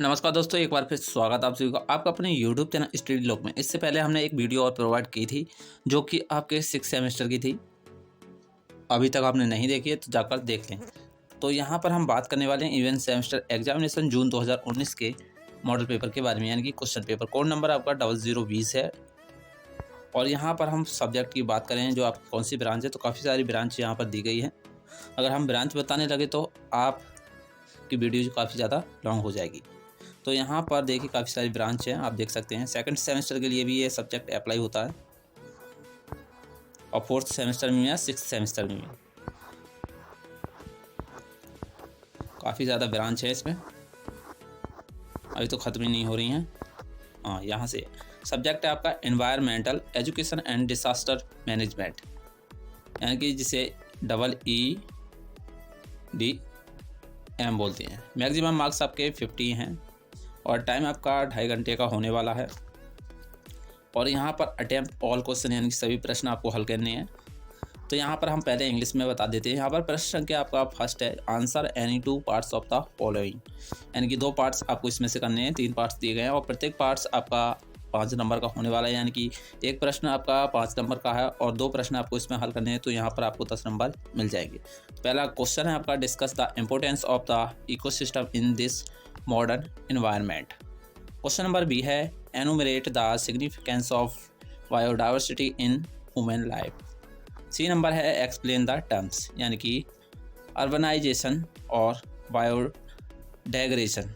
नमस्कार दोस्तों, एक बार फिर स्वागत आप सभी का आपका अपने यूट्यूब चैनल स्टडी लॉग में। इससे पहले हमने एक वीडियो और प्रोवाइड की थी जो कि आपके 6 सेमेस्टर की थी। अभी तक आपने नहीं देखी है तो जाकर देख लें। तो यहाँ पर हम बात करने वाले हैं इवेंट सेमेस्टर एग्जामिनेशन जून 2019 के मॉडल पेपर के बारे में, यानी कि क्वेश्चन पेपर। कोड नंबर आपका 0020 है। और यहाँ पर हम सब्जेक्ट की बात करें जो आपकी कौन सी ब्रांच है, तो काफ़ी सारी ब्रांच यहाँ पर दी गई है। अगर हम ब्रांच बताने लगे तो आपकी वीडियो काफ़ी ज़्यादा लॉन्ग हो जाएगी। तो यहाँ पर देखिए काफ़ी सारी ब्रांच हैं, आप देख सकते हैं। सेकंड सेमेस्टर के लिए भी ये सब्जेक्ट अप्लाई होता है और फोर्थ सेमेस्टर में या सिक्स सेमेस्टर में भी काफ़ी ज़्यादा ब्रांच है इसमें, अभी तो ख़त्म ही नहीं हो रही हैं। हाँ, यहाँ से सब्जेक्ट है आपका environmental education and disaster management, यानी कि जिसे EEDM बोलते हैं। मैक्सिमम मार्क्स आपके 50 हैं और टाइम आपका 2.5 घंटे का होने वाला है। और यहाँ पर अटेम्प्ट ऑल क्वेश्चन, यानी कि सभी प्रश्न आपको हल करने हैं। तो यहाँ पर हम पहले इंग्लिश में बता देते हैं। यहाँ पर प्रश्न संख्या आपका फर्स्ट है, answer any 2 parts of the following, यानी कि 2 पार्ट्स आपको इसमें से करने हैं। 3 पार्ट्स दिए गए हैं और प्रत्येक पार्ट्स आपका 5 नंबर का होने वाला है, यानी कि एक प्रश्न आपका 5 नंबर का है और 2 प्रश्न आपको इसमें हल करने हैं। तो यहाँ पर आपको 10 नंबर मिल जाएंगे। पहला क्वेश्चन है आपका, discuss the importance of the ecosystem in this modern environment. Question number B है, enumerate the significance of biodiversity in human life. C number है, एक्सप्लेन द टर्म्स, यानी कि अर्बनाइजेशन और बायोडाइग्रेशन,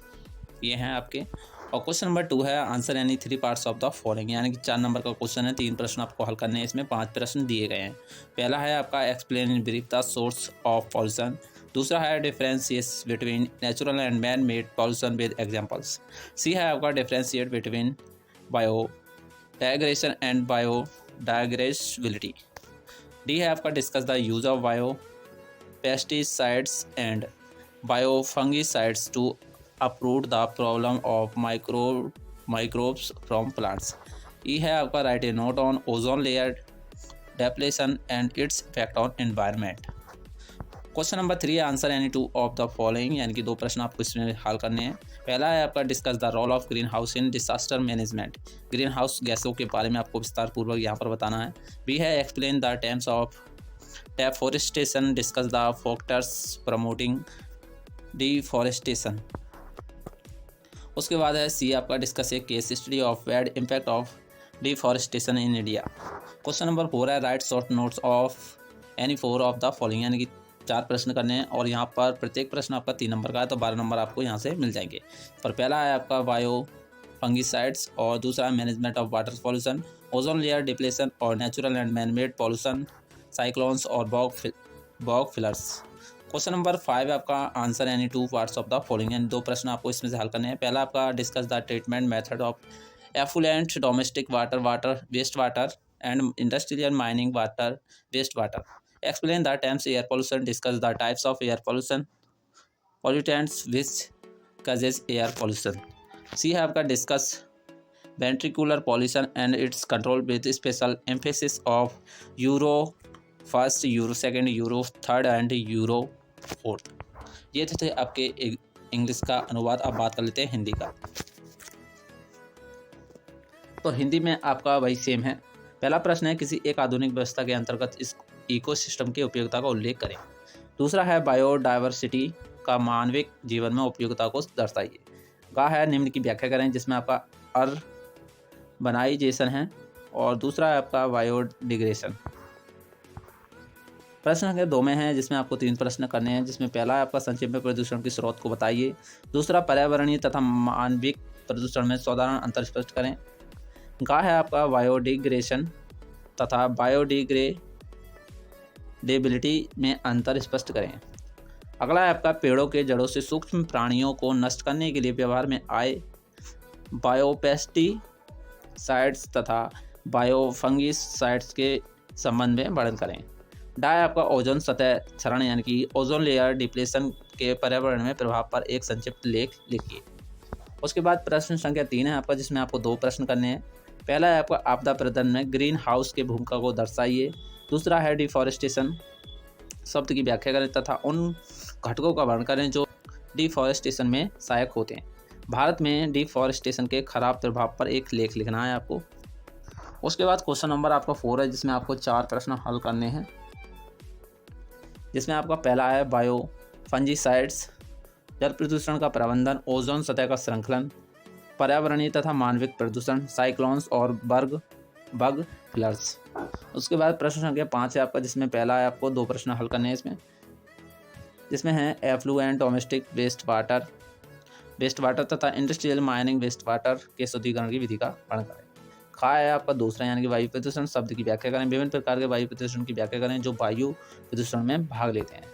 ये हैं आपके। और क्वेश्चन नंबर 2 है, आंसर यानी 3 पार्ट्स ऑफ द फॉलोइंग, यानी कि 4 नंबर का क्वेश्चन है। 3 प्रश्न आपको हल करने हैं, इसमें 5 प्रश्न दिए गए हैं। पहला है आपका, explain in brief the source of pollution. दूसरा है, differentiate between natural and man made pollution with examples. C है आपका, differentiate between biodegradation and biodegradability. D है आपका, discuss the use of pesticides and biofungicides to approve the problem of microbes from plants. E है आपका, write a note on ozone layer depletion and its effect on environment. Question number 3 है, answer any 2 of the following, यानी कि 2 प्रश्न आपको इसमें हल करने हैं। पहला है आपका, discuss the role of greenhouse in disaster management. Greenhouse गैसों के बारे में आपको विस्तार पूर्वक यहाँ पर बताना है। बी है, explain the terms of deforestation, discuss the factors promoting deforestation. उसके बाद है सी आपका, discuss a case study of bad impact of deforestation in India. Question number 4 है, write short notes of any 4 of the following, यानी कि 4 प्रश्न करने हैं और यहाँ पर प्रत्येक प्रश्न आपका 3 नंबर का है, तो 12 नंबर आपको यहाँ से मिल जाएंगे। पर पहला है आपका, बायो फंगिसाइड्स, और दूसरा है management of water pollution, ozone layer depletion और natural and man made pollution, cyclones और बॉग फिलर्स। क्वेश्चन नंबर 5 है आपका, आंसर यानी 2 पार्ट्स ऑफ द फॉलोइंग, यानी 2 प्रश्न आपको इसमें से हल करने हैं। पहला आपका, discuss the treatment method of effluent domestic water waste water and industrial mining water waste water. Explain the terms air pollution, discuss the types of air pollution, pollutants which causes air pollution. C है आपका, discuss ventricular pollution and its control with special emphasis of Euro first, Euro second, Euro third and Euro fourth. ये थे आपके English का अनुवाद। अब बात कर लेते हैं हिंदी का। तो हिंदी में आपका वही सेम है। पहला प्रश्न है, किसी एक आधुनिक व्यवस्था के अंतर्गत इस इकोसिस्टम की उपयोगिता का उल्लेख करें। दूसरा है, बायोडाइवर्सिटी का मानविक जीवन में उपयोगिता को दर्शाइए। गा है, निम्न की व्याख्या करें, जिसमें आपका अर्बनाइजेशन है और दूसरा है आपका बायोडिग्रेशन। प्रश्न संख्या 2 में है, जिसमें आपको 3 प्रश्न करने हैं, जिसमें पहला है आपका, संक्षेप में प्रदूषण के स्रोत को बताइए। दूसरा, पर्यावरणीय तथा मानविक प्रदूषण में साधारण अंतर स्पष्ट करें। गा है आपका, बायोडिग्रेशन तथा बायोडिग्रेडेबिलिटी में अंतर स्पष्ट करें। अगला है आपका, पेड़ों के जड़ों से सूक्ष्म प्राणियों को नष्ट करने के लिए व्यवहार में आए बायोपेस्टिसाइड्स तथा बायोफंगिसाइड्स के संबंध में वर्णन करें। डा है आपका, ओजोन सतह क्षरण, यानी कि ओजोन लेयर डिप्लेशन के पर्यावरण में प्रभाव पर एक संक्षिप्त लेख लिखिए। उसके बाद प्रश्न संख्या 3 है आपका, जिसमें आपको 2 प्रश्न करने हैं। पहला है आपका, आपदा प्रबंधन में ग्रीन हाउस की भूमिका को दर्शाइए। दूसरा है, डिफॉरेस्टेशन शब्द की व्याख्या करें तथा उन घटकों का वर्णन करें जो डिफॉरेस्टेशन में सहायक होते हैं। भारत में डिफॉरेस्टेशन के खराब प्रभाव पर एक लेख लिखना है आपको। उसके बाद क्वेश्चन नंबर आपका 4 है, जिसमें आपको 4 प्रश्न हल करने हैं। जिसमें आपका पहला है बायो फंजीसाइड्स, जल प्रदूषण का प्रबंधन, ओजोन सतह का श्रृंखलन, पर्यावरणीय तथा मानविक प्रदूषण, साइक्लोन्स और बग फ्लड्स। उसके बाद प्रश्न संख्या 5 है आपका, जिसमें पहला है आपको 2 प्रश्न हल करने हैं जिसमें है एफ्लुएंट डोमेस्टिक वेस्ट वाटर तथा इंडस्ट्रियल माइनिंग वेस्ट वाटर के शुद्धिकरण की विधि का वर्णन करें। खा है आपका दूसरा, यानी कि वायु प्रदूषण शब्द की व्याख्या करें। विभिन्न प्रकार के वायु प्रदूषण की व्याख्या करें जो वायु प्रदूषण में भाग लेते हैं।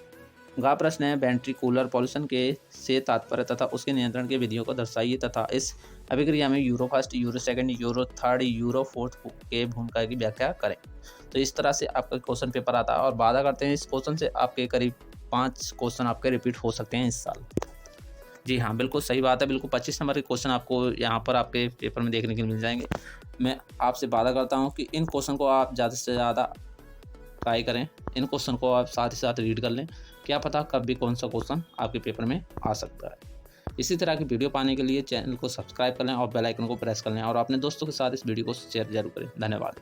गा प्रश्न है वेंट्रिकुलर पॉल्यूशन के से तात्पर्य तथा उसके नियंत्रण की विधियों को दर्शाइए तथा इस अभिक्रिया में euro first, euro second, euro third, euro fourth के भूमिका की व्याख्या करें। तो इस तरह से आपका क्वेश्चन पेपर आता है और वादा करते हैं इस क्वेश्चन से आपके करीब 5 क्वेश्चन आपके रिपीट हो सकते हैं इस साल। जी हाँ, बिल्कुल सही बात है। बिल्कुल 25 नंबर के क्वेश्चन आपको यहाँ पर आपके पेपर में देखने के लिए मिल जाएंगे। मैं आपसे वादा करता हूँ कि इन क्वेश्चन को आप ज़्यादा से ज़्यादा ट्राई करें, इन क्वेश्चन को आप साथ ही साथ रीड कर लें। क्या पता कब भी कौन सा क्वेश्चन आपके पेपर में आ सकता है। इसी तरह की वीडियो पाने के लिए चैनल को सब्सक्राइब कर लें और बेल आइकन को प्रेस कर लें और अपने दोस्तों के साथ इस वीडियो को शेयर जरूर करें। धन्यवाद।